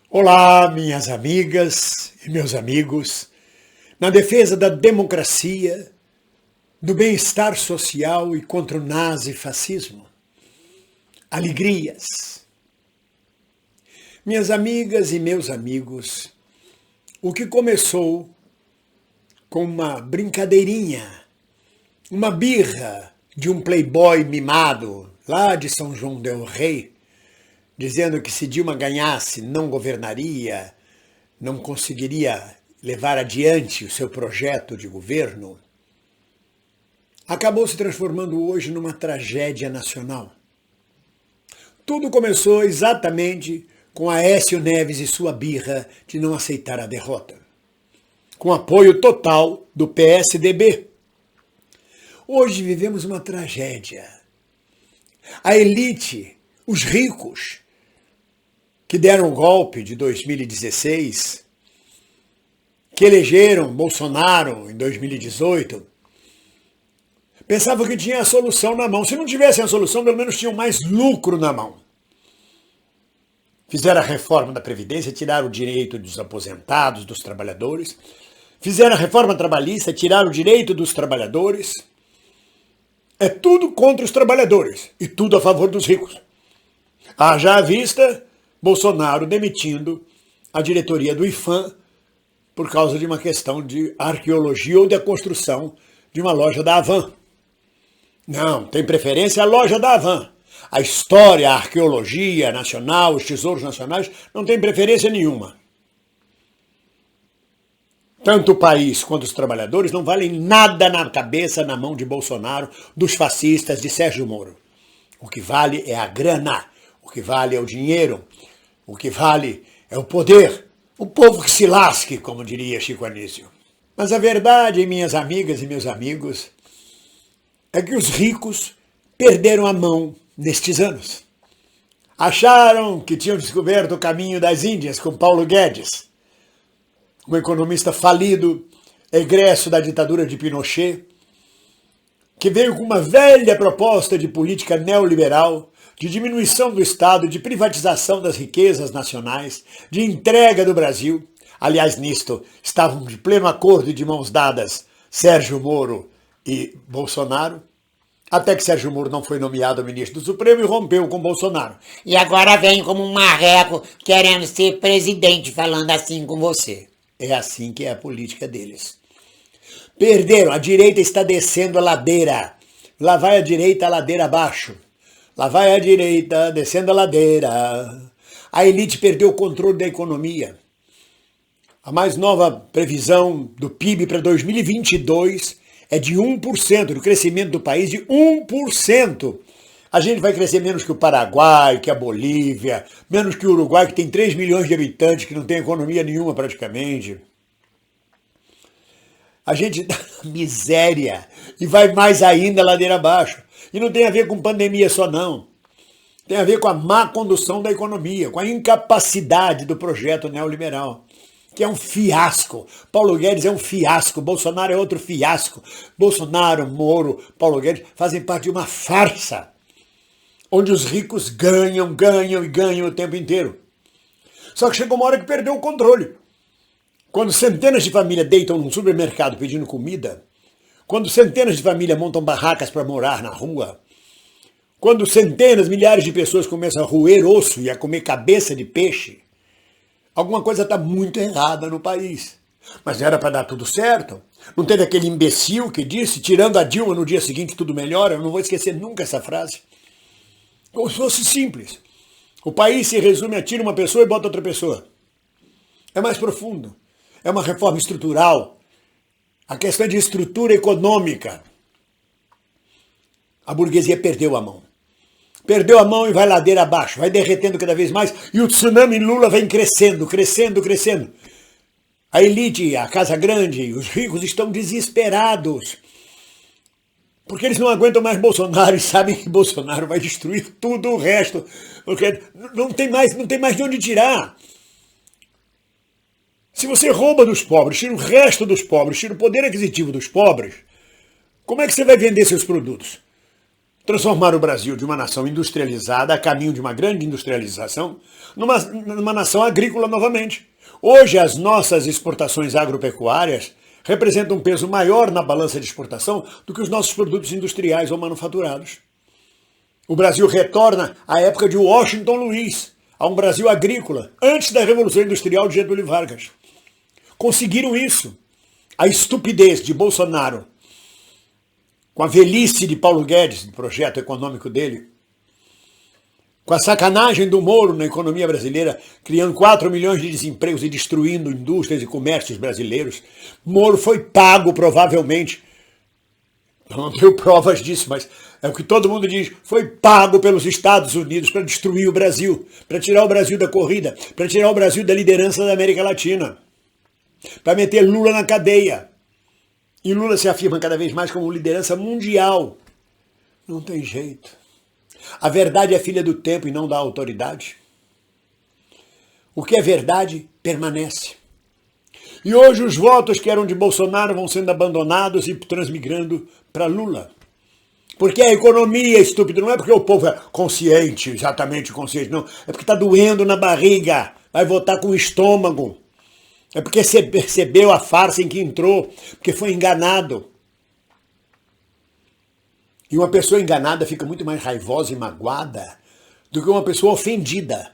Olá, minhas amigas e meus amigos. Na defesa da democracia, do bem-estar social e contra o nazifascismo. Alegrias. Minhas amigas e meus amigos, o que começou com uma brincadeirinha, uma birra de um playboy mimado lá de São João del Rei, dizendo que se Dilma ganhasse não governaria, não conseguiria levar adiante o seu projeto de governo, acabou se transformando hoje numa tragédia nacional. Tudo começou exatamente com Aécio Neves e sua birra de não aceitar a derrota, com apoio total do PSDB. Hoje vivemos uma tragédia. A elite, os ricos, que deram o golpe de 2016, que elegeram Bolsonaro em 2018, pensavam que tinha a solução na mão. Se não tivessem a solução, pelo menos tinham mais lucro na mão. Fizeram a reforma da Previdência, tiraram o direito dos aposentados, dos trabalhadores. Fizeram a reforma trabalhista, tiraram o direito dos trabalhadores. É tudo contra os trabalhadores e tudo a favor dos ricos. Haja à vista Bolsonaro demitindo a diretoria do IPHAN por causa de uma questão de arqueologia ou da construção de uma loja da Havan. Não, tem preferência a loja da Havan. A história, a arqueologia nacional, os tesouros nacionais, não tem preferência nenhuma. Tanto o país quanto os trabalhadores não valem nada na cabeça, na mão de Bolsonaro, dos fascistas, de Sérgio Moro. O que vale é a grana, o que vale é o dinheiro, o que vale é o poder. O povo que se lasque, como diria Chico Anísio. Mas a verdade, minhas amigas e meus amigos, é que os ricos perderam a mão nestes anos. Acharam que tinham descoberto o caminho das Índias com Paulo Guedes, um economista falido, egresso da ditadura de Pinochet, que veio com uma velha proposta de política neoliberal, de diminuição do Estado, de privatização das riquezas nacionais, de entrega do Brasil. Aliás, nisto estavam de pleno acordo e de mãos dadas Sérgio Moro e Bolsonaro, até que Sérgio Moro não foi nomeado ministro do Supremo e rompeu com Bolsonaro. E agora vem como um marreco querendo ser presidente, falando assim com você. É assim que é a política deles. Perderam, a direita está descendo a ladeira. Lá vai a direita, a ladeira abaixo. Lá vai a direita, descendo a ladeira. A elite perdeu o controle da economia. A mais nova previsão do PIB para 2022 é de 1%, do crescimento do país de 1%. A gente vai crescer menos que o Paraguai, que a Bolívia, menos que o Uruguai, que tem 3 milhões de habitantes, que não tem economia nenhuma praticamente. A gente está na miséria e vai mais ainda ladeira abaixo. E não tem a ver com pandemia só não. Tem a ver com a má condução da economia, com a incapacidade do projeto neoliberal, que é um fiasco. Paulo Guedes é um fiasco, Bolsonaro é outro fiasco. Bolsonaro, Moro, Paulo Guedes fazem parte de uma farsa, onde os ricos ganham o tempo inteiro. Só que chegou uma hora que perdeu o controle. Quando centenas de famílias deitam num supermercado pedindo comida, quando centenas de famílias montam barracas para morar na rua, quando centenas, milhares de pessoas começam a roer osso e a comer cabeça de peixe, alguma coisa está muito errada no país. Mas era para dar tudo certo. Não teve aquele imbecil que disse, tirando a Dilma no dia seguinte tudo melhora? Eu não vou esquecer nunca essa frase. Como se fosse simples. O país se resume a tira uma pessoa e bota outra pessoa. É mais profundo. É uma reforma estrutural. A questão de estrutura econômica. A burguesia perdeu a mão. Perdeu a mão e vai ladeira abaixo, vai derretendo cada vez mais e o tsunami Lula vem crescendo. A elite, a Casa Grande, os ricos estão desesperados. Porque eles não aguentam mais Bolsonaro e sabem que Bolsonaro vai destruir tudo o resto. Porque não tem mais de onde tirar. Se você rouba dos pobres, tira o resto dos pobres, tira o poder aquisitivo dos pobres, como é que você vai vender seus produtos? transformar o Brasil de uma nação industrializada, a caminho de uma grande industrialização, numa nação agrícola novamente. Hoje, as nossas exportações agropecuárias representam um peso maior na balança de exportação do que os nossos produtos industriais ou manufaturados. O Brasil retorna à época de Washington Luiz, a um Brasil agrícola, antes da Revolução Industrial de Getúlio Vargas. Conseguiram isso. A estupidez de Bolsonaro, com a velhice de Paulo Guedes, do projeto econômico dele, com a sacanagem do Moro na economia brasileira, criando 4 milhões de desempregos e destruindo indústrias e comércios brasileiros. Moro foi pago, provavelmente, eu não tenho provas disso, mas é o que todo mundo diz, foi pago pelos Estados Unidos para destruir o Brasil, para tirar o Brasil da corrida, para tirar o Brasil da liderança da América Latina, para meter Lula na cadeia. E Lula se afirma cada vez mais como liderança mundial. Não tem jeito. A verdade é filha do tempo e não da autoridade. O que é verdade permanece. E hoje os votos que eram de Bolsonaro vão sendo abandonados e transmigrando para Lula. Porque a economia é estúpida, não é porque o povo é consciente, exatamente consciente, não. É porque está doendo na barriga, vai votar com o estômago. É porque você percebeu a farsa em que entrou, porque foi enganado. E uma pessoa enganada fica muito mais raivosa e magoada do que uma pessoa ofendida.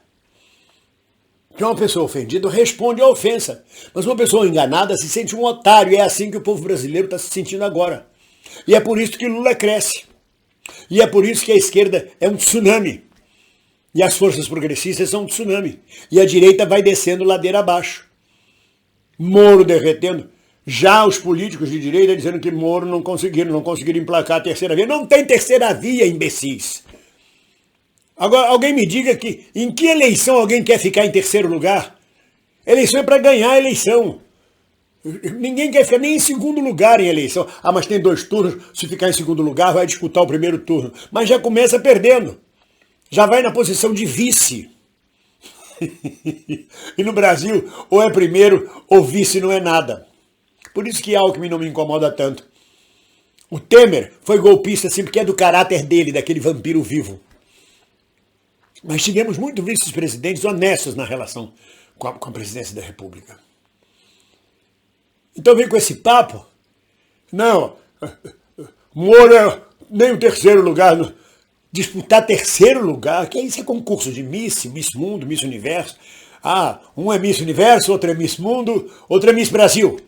Porque uma pessoa ofendida responde à ofensa. Mas uma pessoa enganada se sente um otário. E é assim que o povo brasileiro está se sentindo agora. E é por isso que Lula cresce. E é por isso que a esquerda é um tsunami. E as forças progressistas são um tsunami. E a direita vai descendo ladeira abaixo. Moro derretendo. Já os políticos de direita dizendo que Moro não conseguiram emplacar a terceira via. Não tem terceira via, imbecis. Agora, alguém me diga que em que eleição alguém quer ficar em terceiro lugar? Eleição é para ganhar a eleição. Ninguém quer ficar nem em segundo lugar em eleição. Ah, mas tem 2 turnos, se ficar em segundo lugar vai disputar o primeiro turno. Mas já começa perdendo. Já vai na posição de vice. E no Brasil, ou é primeiro ou vice não é nada. Por isso que Alckmin não me incomoda tanto. O Temer foi golpista assim porque é do caráter dele, daquele vampiro vivo. Mas tivemos muitos vice-presidentes honestos na relação com a presidência da República. Então vem com esse papo. Não, Moro é nem o terceiro lugar. Disputar terceiro lugar, que isso é concurso de Miss Mundo, Miss Universo. Ah, um é Miss Universo, outro é Miss Mundo, outro é Miss Brasil.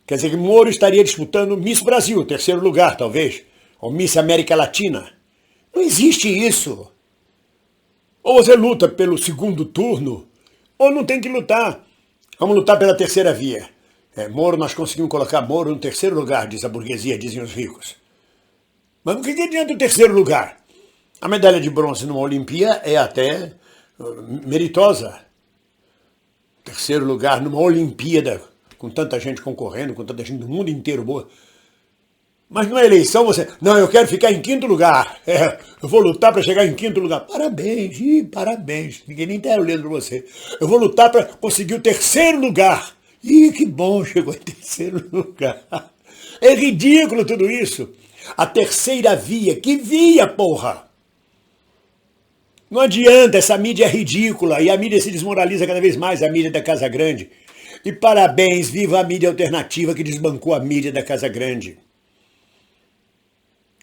Quer dizer que Moro estaria disputando Miss Brasil, terceiro lugar talvez, ou Miss América Latina. Não existe isso. Ou você luta pelo segundo turno, ou não tem que lutar. Vamos lutar pela terceira via. Moro, nós conseguimos colocar Moro no terceiro lugar, diz a burguesia, dizem os ricos. Mas o que adianta o terceiro lugar? A medalha de bronze numa Olimpíada é até meritosa. Terceiro lugar numa Olimpíada, com tanta gente concorrendo, com tanta gente do mundo inteiro boa. Mas numa eleição você... Não, eu quero ficar em quinto lugar. Eu vou lutar para chegar em quinto lugar. Parabéns, parabéns. Ninguém nem está olhando para você. Eu vou lutar para conseguir o terceiro lugar. Ih, que bom, chegou em terceiro lugar. É ridículo tudo isso. A terceira via. Que via, porra? Não adianta, essa mídia é ridícula. E a mídia se desmoraliza cada vez mais, a mídia da Casa Grande. E parabéns, viva a mídia alternativa que desbancou a mídia da Casa Grande.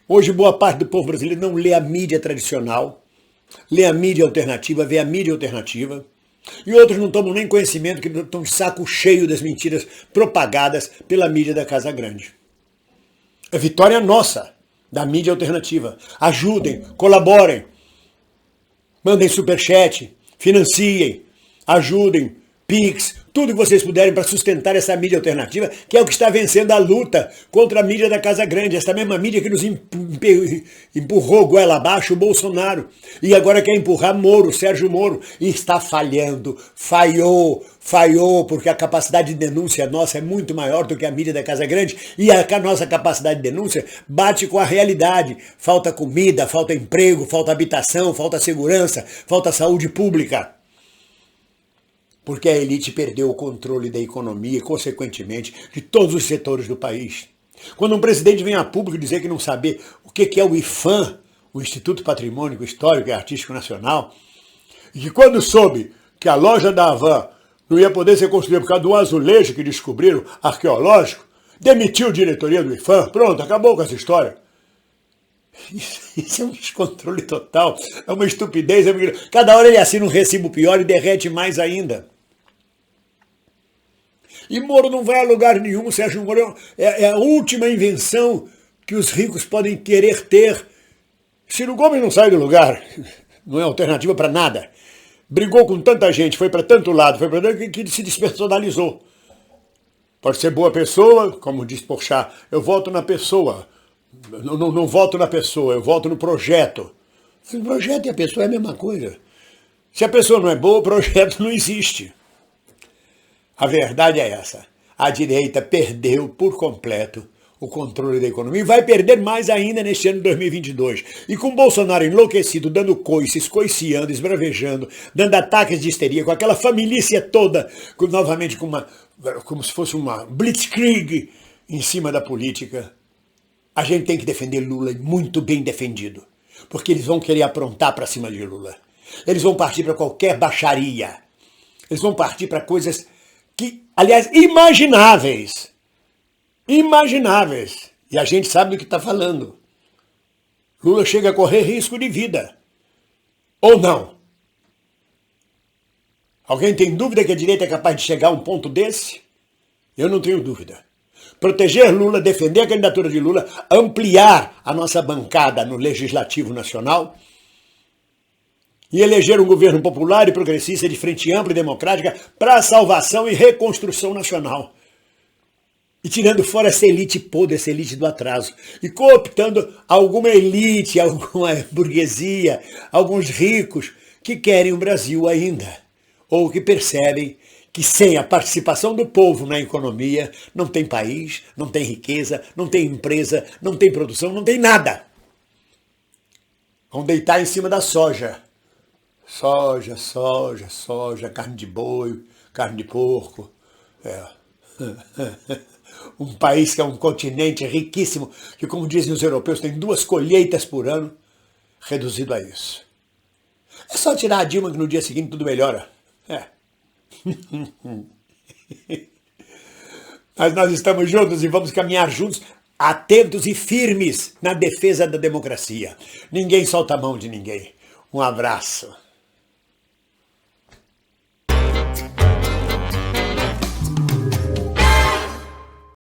Hoje, boa parte do povo brasileiro não lê a mídia tradicional, lê a mídia alternativa, vê a mídia alternativa, e outros não tomam nem conhecimento, que estão de saco cheio das mentiras propagadas pela mídia da Casa Grande. É vitória nossa, da mídia alternativa. Ajudem, colaborem, mandem superchat, financiem, ajudem, Pix, tudo que vocês puderem para sustentar essa mídia alternativa, que é o que está vencendo a luta contra a mídia da Casa Grande, essa mesma mídia que nos empurrou goela abaixo o Bolsonaro, e agora quer empurrar Moro, Sérgio Moro, e está falhando, falhou, porque a capacidade de denúncia nossa é muito maior do que a mídia da Casa Grande, e a nossa capacidade de denúncia bate com a realidade. Falta comida, falta emprego, falta habitação, falta segurança, falta saúde pública. Porque a elite perdeu o controle da economia e, consequentemente, de todos os setores do país. Quando um presidente vem a público dizer que não sabe o que é o IFAM, o Instituto Patrimônico Histórico e Artístico Nacional, e que quando soube que a loja da Havan não ia poder ser construída por causa do azulejo que descobriram arqueológico, demitiu a diretoria do IPHAN, pronto, acabou com essa história. Isso é um descontrole total, é uma estupidez. Cada hora ele assina um recibo pior e derrete mais ainda. E Moro não vai a lugar nenhum, Sérgio Moro é a última invenção que os ricos podem querer ter. Ciro Gomes não sai do lugar, não é alternativa para nada. Brigou com tanta gente, foi para tanto lado, que ele se despersonalizou. Pode ser boa pessoa, como diz Porchat, eu voto na pessoa. Não voto na pessoa, eu voto no projeto. O projeto e a pessoa é a mesma coisa. Se a pessoa não é boa, o projeto não existe. A verdade é essa. A direita perdeu por completo o controle da economia e vai perder mais ainda neste ano de 2022. E com Bolsonaro enlouquecido, dando coices, coiciando, esbravejando, dando ataques de histeria, com aquela família toda, novamente como se fosse uma blitzkrieg em cima da política, a gente tem que defender Lula, muito bem defendido, porque eles vão querer aprontar para cima de Lula. Eles vão partir para qualquer baixaria. Eles vão partir para coisas que, aliás, imagináveis. Imagináveis. E a gente sabe do que está falando. Lula chega a correr risco de vida. Ou não? Alguém tem dúvida que a direita é capaz de chegar a um ponto desse? Eu não tenho dúvida. Proteger Lula, defender a candidatura de Lula, ampliar a nossa bancada no Legislativo Nacional e eleger um governo popular e progressista de frente ampla e democrática para a salvação e reconstrução nacional. E tirando fora essa elite podre, essa elite do atraso. E cooptando alguma elite, alguma burguesia, alguns ricos que querem o Brasil ainda. Ou que percebem que sem a participação do povo na economia, não tem país, não tem riqueza, não tem empresa, não tem produção, não tem nada. Vão deitar em cima da soja. Soja, soja, soja, carne de boi, carne de porco. Um país que é um continente riquíssimo, que, como dizem os europeus, tem 2 colheitas por ano, reduzido a isso. É só tirar a Dilma que no dia seguinte tudo melhora. Mas nós estamos juntos e vamos caminhar juntos, atentos e firmes na defesa da democracia. Ninguém solta a mão de ninguém. Um abraço.